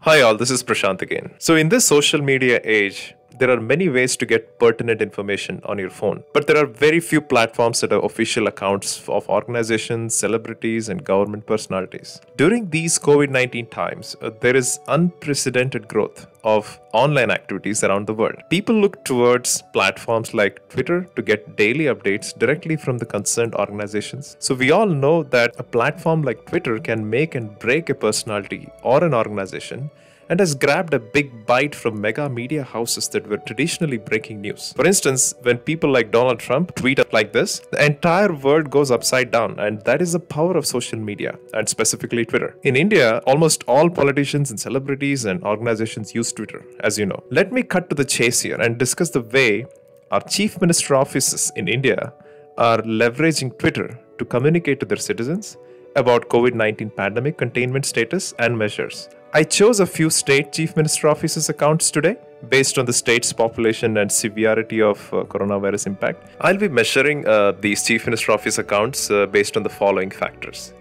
Hi all, this is Prashant again. So in this social media age, there are many ways to get pertinent information on your phone, but there are very few platforms that are official accounts of organizations, celebrities, and government personalities. During these COVID-19 times, there is unprecedented growth of online activities around the world. People look towards platforms like Twitter to get daily updates directly from the concerned organizations. So we all know that a platform like Twitter can make and break a personality or an organization, and has grabbed a big bite from mega media houses that were traditionally breaking news. For instance, when people like Donald Trump tweet up like this, the entire world goes upside down, and that is the power of social media, and specifically Twitter. In India, almost all politicians and celebrities and organizations use Twitter, as you know. Let me cut to the chase here and discuss the way our chief minister offices in India are leveraging Twitter to communicate to their citizens about COVID-19 pandemic containment status and measures. I chose a few state chief minister offices accounts today based on the state's population and severity of coronavirus impact. I'll be measuring these chief minister office accounts based on the following factors.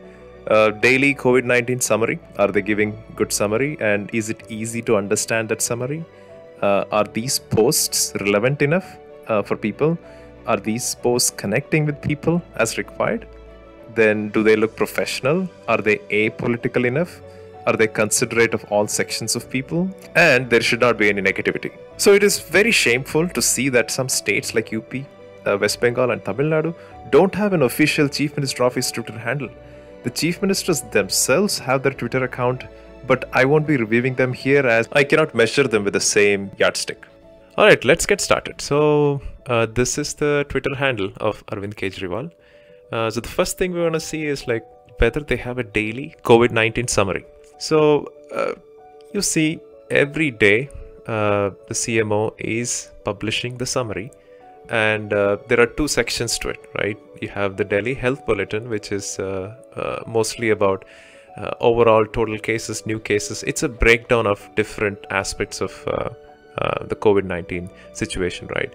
Daily COVID-19 summary. Are they giving good summary, and is it easy to understand that summary? Are these posts relevant enough for people? Are these posts connecting with people as required? Then do they look professional? Are they apolitical enough? Are they considerate of all sections of people? And there should not be any negativity. So it is very shameful to see that some states like UP, West Bengal and Tamil Nadu don't have an official chief minister office Twitter handle. The chief ministers themselves have their Twitter account, but I won't be reviewing them here as I cannot measure them with the same yardstick. Alright, let's get started. So this is the Twitter handle of Arvind Kejriwal. So the first thing we want to see is like whether they have a daily COVID-19 summary. So you see every day the CMO is publishing the summary, and there are two sections to it, right? You have the Delhi Health Bulletin, which is mostly about overall total cases, new cases. It's a breakdown of different aspects of the COVID-19 situation, right?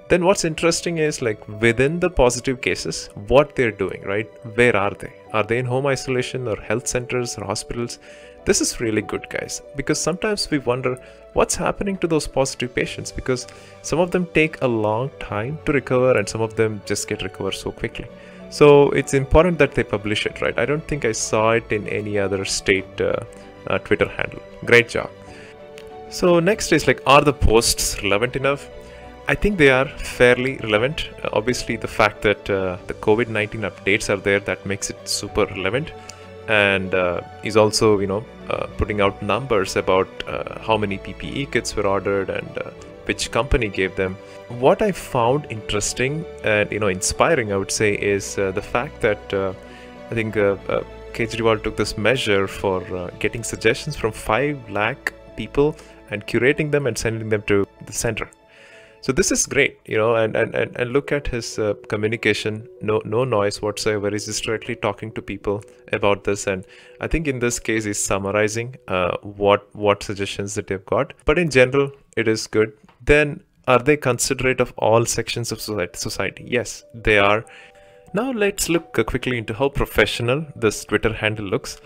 Then what's interesting is like within the positive cases, what they're doing, right? Where are they? Are they in home isolation or health centers or hospitals? This is really good, guys, because sometimes we wonder what's happening to those positive patients, because some of them take a long time to recover and some of them just get recovered so quickly. So it's important that they publish it, right? I don't think I saw it in any other state Twitter handle. Great job. So next is like, are the posts relevant enough? I think they are fairly relevant. Obviously, the fact that the COVID-19 updates are there, that makes it super relevant. And is also, putting out numbers about how many PPE kits were ordered and which company gave them. What I found interesting and inspiring, I would say, is the fact that I think Kejriwal took this measure for getting suggestions from 5 lakh people and curating them and sending them to the center. So this is great, and look at his communication, no noise whatsoever. He's just directly talking to people about this. And I think in this case, he's summarizing what suggestions that they've got. But in general, it is good. Then are they considerate of all sections of society? Yes, they are. Now let's look quickly into how professional this Twitter handle looks.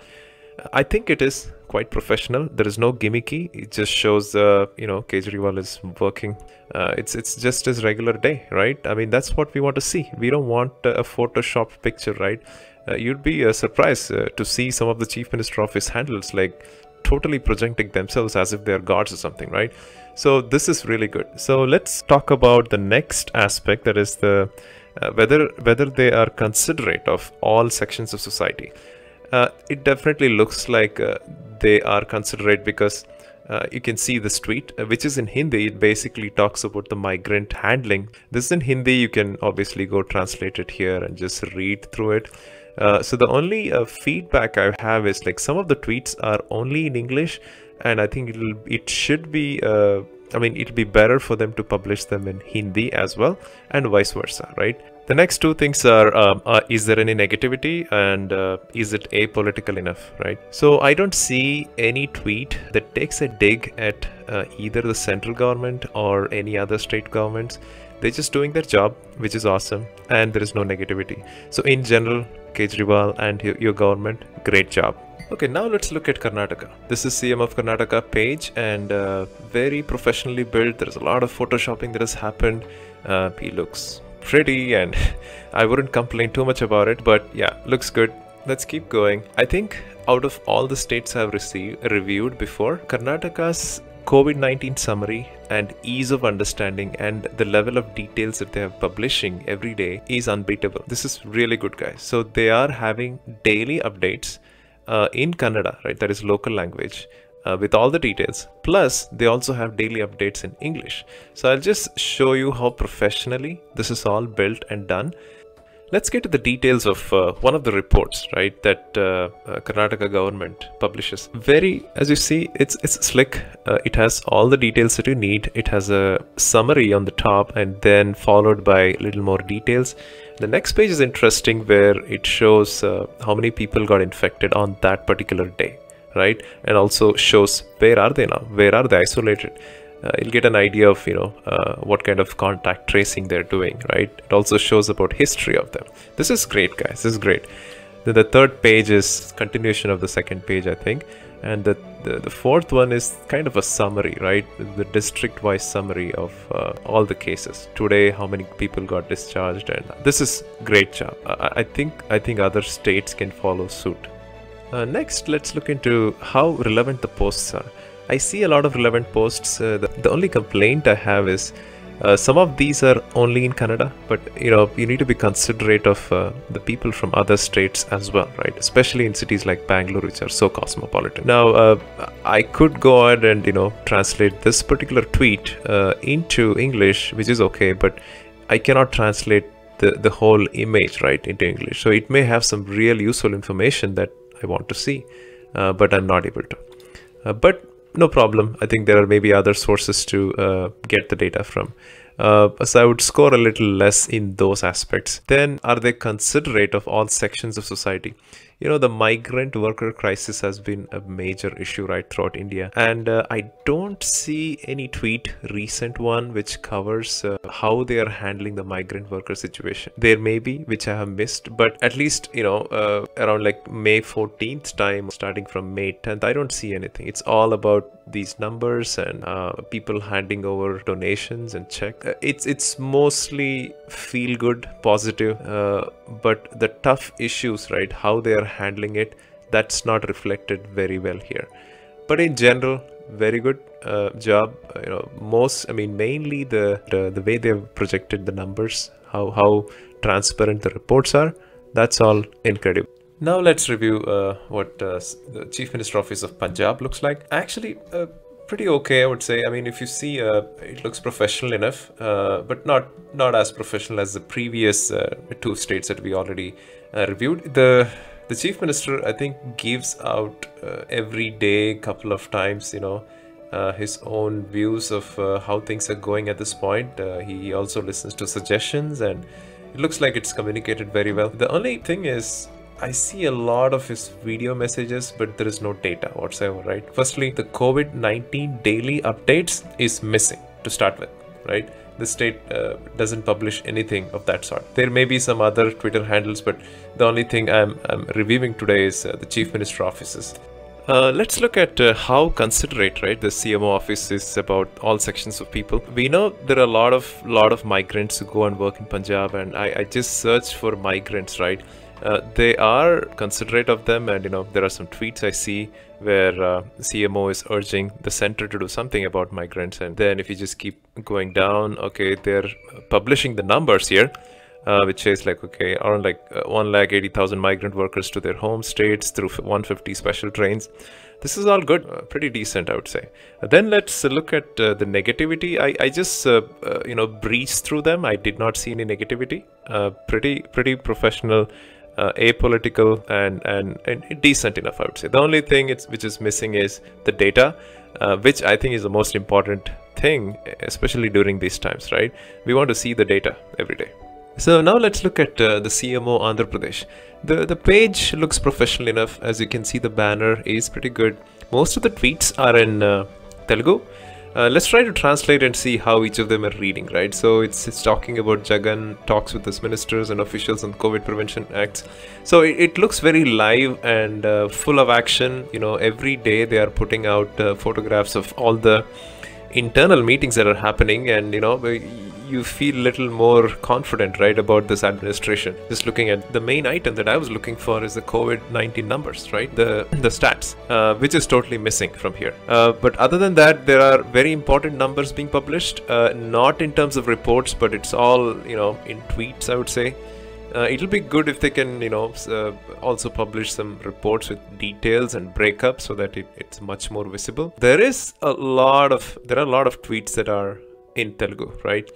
I think it is quite professional. There is no gimmicky. It just shows Kejriwal is working. It's just his regular day, right? I mean, that's what we want to see. We don't want a photoshopped picture, right? You'd be surprised to see some of the chief minister office handles like totally projecting themselves as if they're gods or something, right? So this is really good. So let's talk about the next aspect, that is the whether they are considerate of all sections of society. It definitely looks like they are considerate, because you can see this tweet, which is in Hindi. It basically talks about the migrant handling. This is in Hindi. You can obviously go translate it here and just read through it. So the only feedback I have is like some of the tweets are only in English, and I think it should be it'll be better for them to publish them in Hindi as well, and vice versa, right? The next two things are is there any negativity, and is it apolitical enough, right? So I don't see any tweet that takes a dig at either the central government or any other state governments. They're just doing their job, which is awesome, and there is no negativity. So in general, Kejriwal and your government. Great job. Okay, now let's look at Karnataka. This is CM of Karnataka page, and very professionally built. There's a lot of photoshopping that has happened. He looks pretty, and I wouldn't complain too much about it, but yeah, looks good. Let's keep going. I think out of all the states I've reviewed before, Karnataka's COVID-19 summary and ease of understanding and the level of details that they are publishing every day is unbeatable. This is really good, guys. So they are having daily updates in Kannada, right? That is local language, with all the details. Plus, they also have daily updates in English. So I'll just show you how professionally this is all built and done. Let's get to the details of one of the reports, right, that Karnataka government publishes. As you see, it's slick. It has all the details that you need. It has a summary on the top and then followed by a little more details. The next page is interesting, where it shows how many people got infected on that particular day, right? And also shows where are they now? Where are they isolated? You'll get an idea of what kind of contact tracing they're doing, right? It also shows about history of them. This is great, guys. This is great. Then the third page is continuation of the second page, I think, and the fourth one is kind of a summary, right? The district-wise summary of all the cases today, how many people got discharged, and this is great job. I think other states can follow suit. Next, let's look into how relevant the posts are. I see a lot of relevant posts. The only complaint I have is some of these are only in Kannada, but you need to be considerate of the people from other states as well, right? Especially in cities like Bangalore, which are so cosmopolitan. Now, I could go ahead and translate this particular tweet into English, which is okay, but I cannot translate the whole image, right, into English. So it may have some real useful information that I want to see, but I'm not able to. But no problem. I think there are maybe other sources to get the data from. So I would score a little less in those aspects. Then, are they considerate of all sections of society? The migrant worker crisis has been a major issue right throughout India, and I don't see any recent one which covers how they are handling the migrant worker situation. There may be, which I have missed, but at least around like May 14th time, starting from May 10th, I don't see anything. It's all about these numbers and people handing over donations and check. It's mostly feel good, positive, but the tough issues, right, how they are handling it, that's not reflected very well here. But in general, very good job. Mainly the way they've projected the numbers, how transparent the reports are, that's all incredible. Now let's review what the Chief Minister Office of Punjab looks like. Actually, pretty okay, I would say. I mean, if you see, it looks professional enough, but not as professional as the previous two states that we already reviewed. The Chief Minister, I think, gives out every day, couple of times, his own views of how things are going at this point. He also listens to suggestions, and it looks like it's communicated very well. The only thing is, I see a lot of his video messages, but there is no data whatsoever, right? Firstly, the COVID-19 daily updates is missing to start with, right? The state doesn't publish anything of that sort. There may be some other Twitter handles, but the only thing I'm reviewing today is the Chief Minister offices. Let's look at how considerate, right, the CMO office is about all sections of people. We know there are a lot of migrants who go and work in Punjab, and I just searched for migrants, right? They are considerate of them, and there are some tweets I see where CMO is urging the center to do something about migrants. And then if you just keep going down, okay, they're publishing the numbers here, which says like, okay, around like 180,000 migrant workers to their home states through 150 special trains. This is all good, pretty decent, I would say. Then let's look at the negativity. I just breezed through them. I did not see any negativity. Pretty professional, apolitical, and decent enough, I would say. The only thing which is missing is the data, which I think is the most important thing, especially during these times, right? We want to see the data every day. So now let's look at the CMO Andhra Pradesh. The page looks professional enough. As you can see, the banner is pretty good. Most of the tweets are in Telugu. Let's try to translate and see how each of them are reading, right? So it's talking about Jagan talks with his ministers and officials on COVID prevention acts. So it looks very live and full of action. Every day they are putting out photographs of all the internal meetings that are happening, and you feel a little more confident, right, about this administration. Just looking at the main item that I was looking for is the COVID-19 numbers, right, the stats, which is totally missing from here. But other than that, there are very important numbers being published, not in terms of reports, but it's all in tweets, I would say. It'll be good if they can also publish some reports with details and breakups so that it's much more visible. There are a lot of tweets that are in Telugu, right?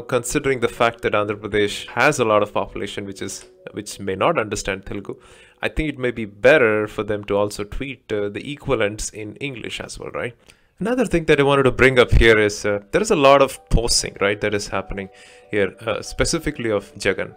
Considering the fact that Andhra Pradesh has a lot of population which may not understand Telugu, I think it may be better for them to also tweet the equivalents in English as well, right? Another thing that I wanted to bring up here is there is a lot of posing, right, that is happening here, specifically of Jagan.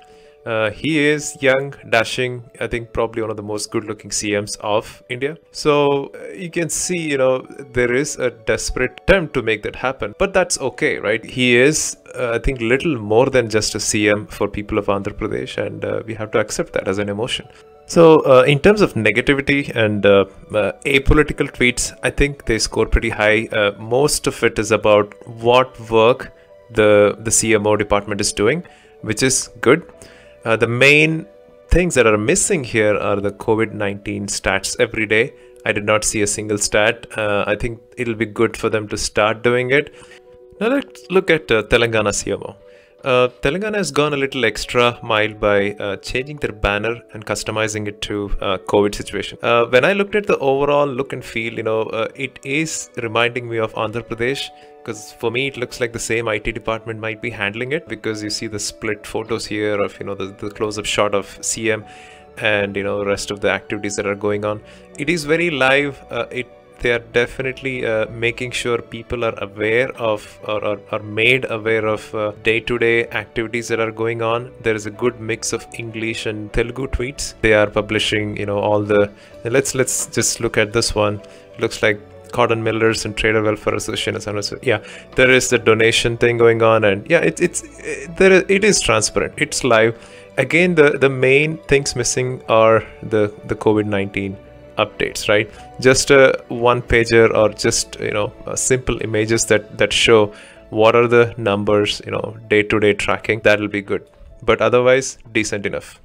He is young, dashing, I think probably one of the most good-looking CMs of India. So you can see, there is a desperate attempt to make that happen. But that's okay, right? He is, I think, little more than just a CM for people of Andhra Pradesh, and we have to accept that as an emotion. So in terms of negativity and apolitical tweets, I think they score pretty high. Most of it is about what work the CMO department is doing, which is good. The main things that are missing here are the COVID-19 stats every day. I did not see a single stat. I think it'll be good for them to start doing it. Now let's look at Telangana CMO. Telangana has gone a little extra mile by changing their banner and customizing it to COVID situation. When I looked at the overall look and feel, it is reminding me of Andhra Pradesh. Because for me, it looks like the same IT department might be handling it, because you see the split photos here of, the close-up shot of CM and, the rest of the activities that are going on. It is very live. They are definitely making sure people are aware of or are made aware of day-to-day activities that are going on. There is a good mix of English and Telugu tweets. They are publishing, all the... Let's just look at this one. It looks like Cotton Millers and Trader Welfare Association. Yeah, there is the donation thing going on, and yeah, it is transparent. It's live. Again, the main things missing are the COVID-19 updates, right? Just a one pager or just simple images that show what are the numbers, day-to-day tracking. That'll be good, but otherwise decent enough.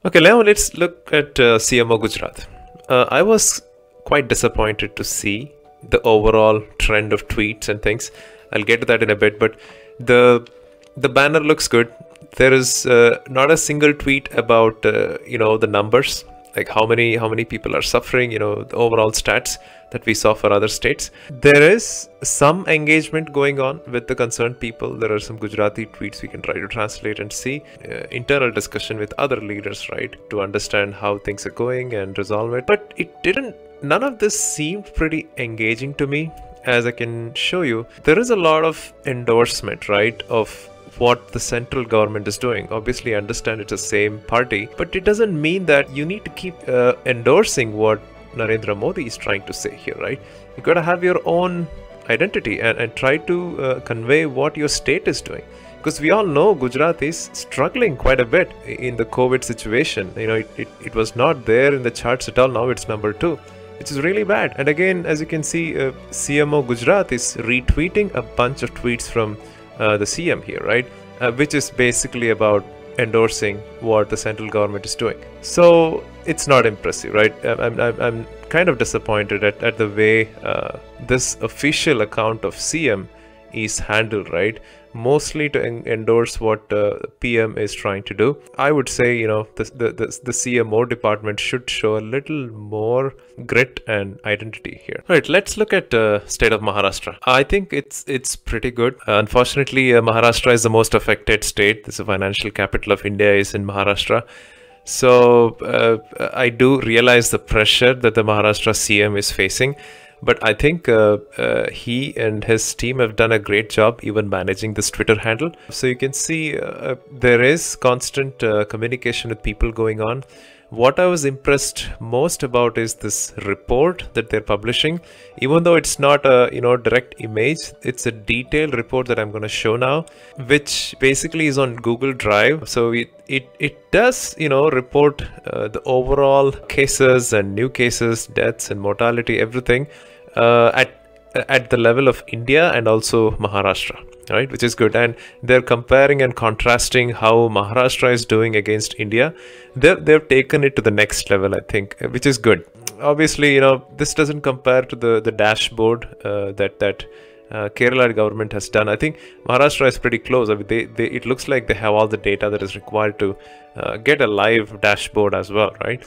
Okay, now let's look at CMO Gujarat. I was quite disappointed to see the overall trend of tweets and things. I'll get to that in a bit, but the banner looks good. There is not a single tweet about the numbers, like how many people are suffering, the overall stats that we saw for other states. There is some engagement going on with the concerned people. There are some Gujarati tweets we can try to translate and see. Internal discussion with other leaders, right, to understand how things are going and resolve it. But none of this seemed pretty engaging to me. As I can show you, there is a lot of endorsement, right, of what the central government is doing. Obviously, I understand it's the same party, but it doesn't mean that you need to keep endorsing what Narendra Modi is trying to say here, right? You got to have your own identity and try to convey what your state is doing. Because we all know Gujarat is struggling quite a bit in the COVID situation. It was not there in the charts at all. Now it's number 2. Which is really bad. And again, as you can see, CMO Gujarat is retweeting a bunch of tweets from the CM here, right? Which is basically about endorsing what the central government is doing. So it's not impressive, right? I'm kind of disappointed at the way this official account of CM is handled, right? Mostly to endorse what PM is trying to do. I would say, the CMO department should show a little more grit and identity here. All right, let's look at state of Maharashtra. I think it's pretty good. Unfortunately, Maharashtra is the most affected state. The financial capital of India is in Maharashtra. So I do realize the pressure that the Maharashtra CM is facing. But I think he and his team have done a great job even managing this Twitter handle. So you can see there is constant communication with people going on. What I was impressed most about is this report that they're publishing. Even though it's not a direct image, it's a detailed report that I'm going to show now, which basically is on Google Drive. So it does report the overall cases and new cases, deaths and mortality, everything at the level of India and also Maharashtra, right, which is good. And they're comparing and contrasting how Maharashtra is doing against India. They've taken it to the next level, I think, which is good. Obviously, this doesn't compare to the dashboard that Kerala government has done. I think Maharashtra is pretty close. I mean, it looks like they have all the data that is required to get a live dashboard as well, right?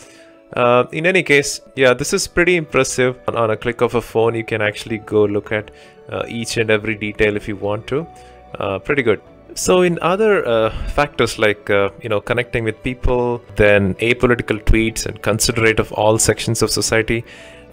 In any case, yeah, this is pretty impressive. On a click of a phone, you can actually go look at each and every detail if you want to. Pretty good. So in other factors like connecting with people, then apolitical tweets and considerate of all sections of society,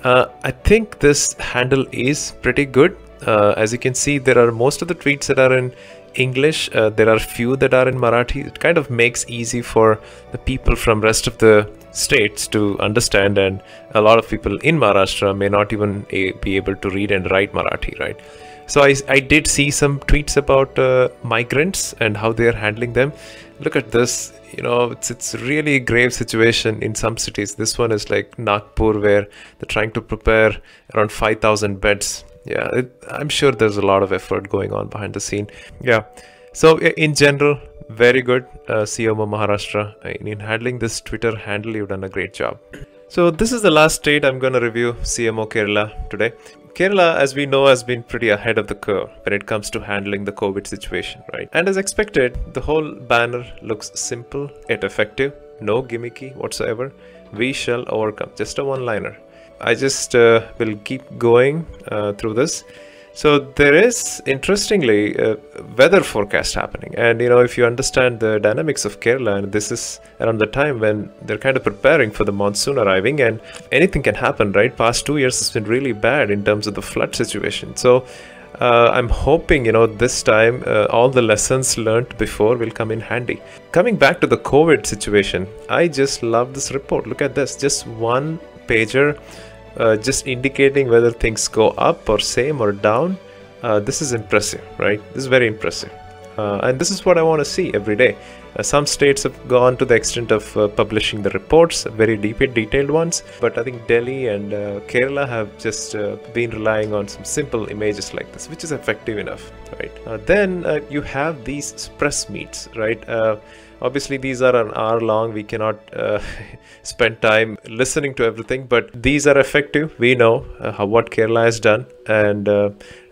I think this handle is pretty good. As you can see, there are most of the tweets that are in English. There are few that are in Marathi. It kind of makes easy for the people from rest of the states to understand, and a lot of people in Maharashtra may not even be able to read and write Marathi, right? So I did see some tweets about migrants and how they are handling them. Look at this, it's really a grave situation in some cities. This one is like Nagpur, where they're trying to prepare around 5,000 beds. Yeah, I'm sure there's a lot of effort going on behind the scene. Yeah, so in general, very good, CMO Maharashtra. In handling this Twitter handle, you've done a great job. So this is the last state I'm going to review, CMO Kerala today. Kerala, as we know, has been pretty ahead of the curve when it comes to handling the COVID situation, right? And as expected, the whole banner looks simple yet effective, no gimmicky whatsoever. We shall overcome, just a one-liner. I just will keep going through this. So there is, interestingly, a weather forecast happening. And, if you understand the dynamics of Kerala, and this is around the time when they're kind of preparing for the monsoon arriving, and anything can happen, right? Past 2 years has been really bad in terms of the flood situation. So I'm hoping, this time all the lessons learned before will come in handy. Coming back to the COVID situation, I just love this report. Look at this, just one pager. Just indicating whether things go up or same or down. This is impressive, right? This is very impressive. And this is what I want to see every day. Some states have gone to the extent of publishing the reports, very detailed ones. But I think Delhi and Kerala have just been relying on some simple images like this, which is effective enough, right? Then you have these press meets, right? Obviously, these are an hour long. We cannot spend time listening to everything, but these are effective. We know what Kerala has done, and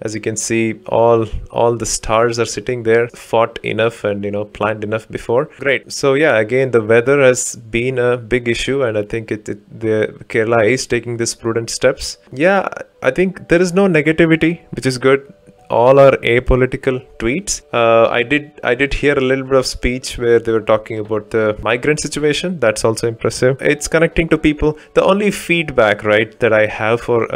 as you can see, all the stars are sitting there, fought enough and planned enough before. Great. So yeah, again, the weather has been a big issue, and I think the Kerala is taking these prudent steps. Yeah, I think there is no negativity, which is good. All are apolitical tweets. I did hear a little bit of speech where they were talking about the migrant situation. That's also impressive. It's connecting to people. The only feedback, right, that I have for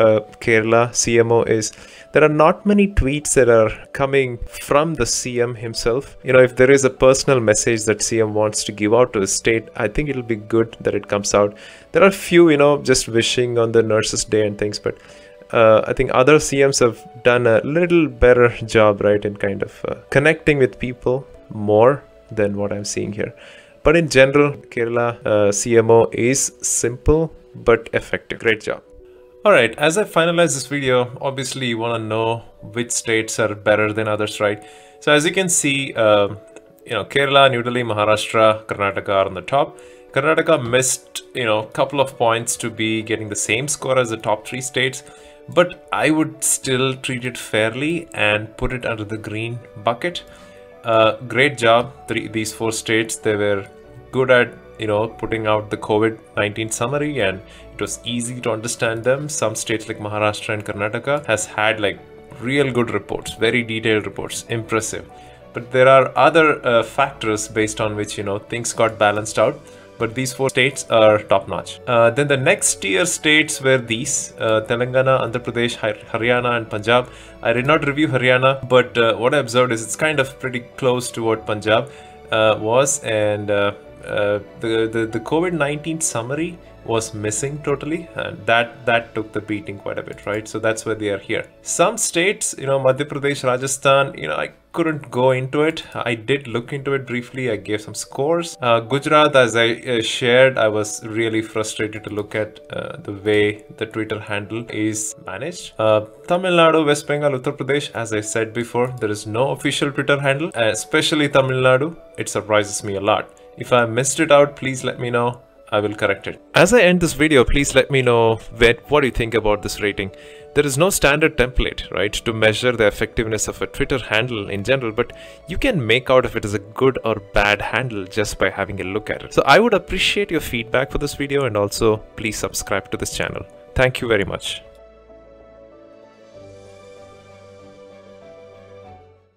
Kerala CMO is there are not many tweets that are coming from the CM himself. If there is a personal message that CM wants to give out to the state, I think it'll be good that it comes out. There are few, just wishing on the Nurses' Day and things, but I think other CMs have done a little better job, right, in kind of connecting with people more than what I'm seeing here. But in general, Kerala CMO is simple but effective. Great job. All right, as I finalize this video, obviously you want to know which states are better than others, right? So as you can see, Kerala, New Delhi, Maharashtra, Karnataka are on the top. Karnataka missed, a couple of points to be getting the same score as the top 3 states. But I would still treat it fairly and put it under the green bucket. Great job, these 4 states. They were good at, putting out the COVID-19 summary, and it was easy to understand them. Some states like Maharashtra and Karnataka has had like real good reports, very detailed reports, impressive. But there are other factors based on which, things got balanced out. But these 4 states are top-notch. Then the next tier states were these, Telangana, Andhra Pradesh, Haryana and Punjab. I did not review Haryana, but what I observed is it's kind of pretty close to what Punjab was. And the COVID-19 summary was missing totally, and that took the beating quite a bit, right? So that's why they are here. Some states, Madhya Pradesh, Rajasthan, I couldn't go into it. I did look into it briefly. I gave some scores. Gujarat, as I shared, I was really frustrated to look at the way the Twitter handle is managed. Tamil Nadu, West Bengal, Uttar Pradesh, as I said before, there is no official Twitter handle, especially Tamil Nadu. It surprises me a lot. If I missed it out, please let me know. I will correct it. As I end this video, please let me know what do you think about this rating. There is no standard template, right, to measure the effectiveness of a Twitter handle in general, but you can make out if it is a good or bad handle just by having a look at it. So I would appreciate your feedback for this video, and also please subscribe to this channel. Thank you very much.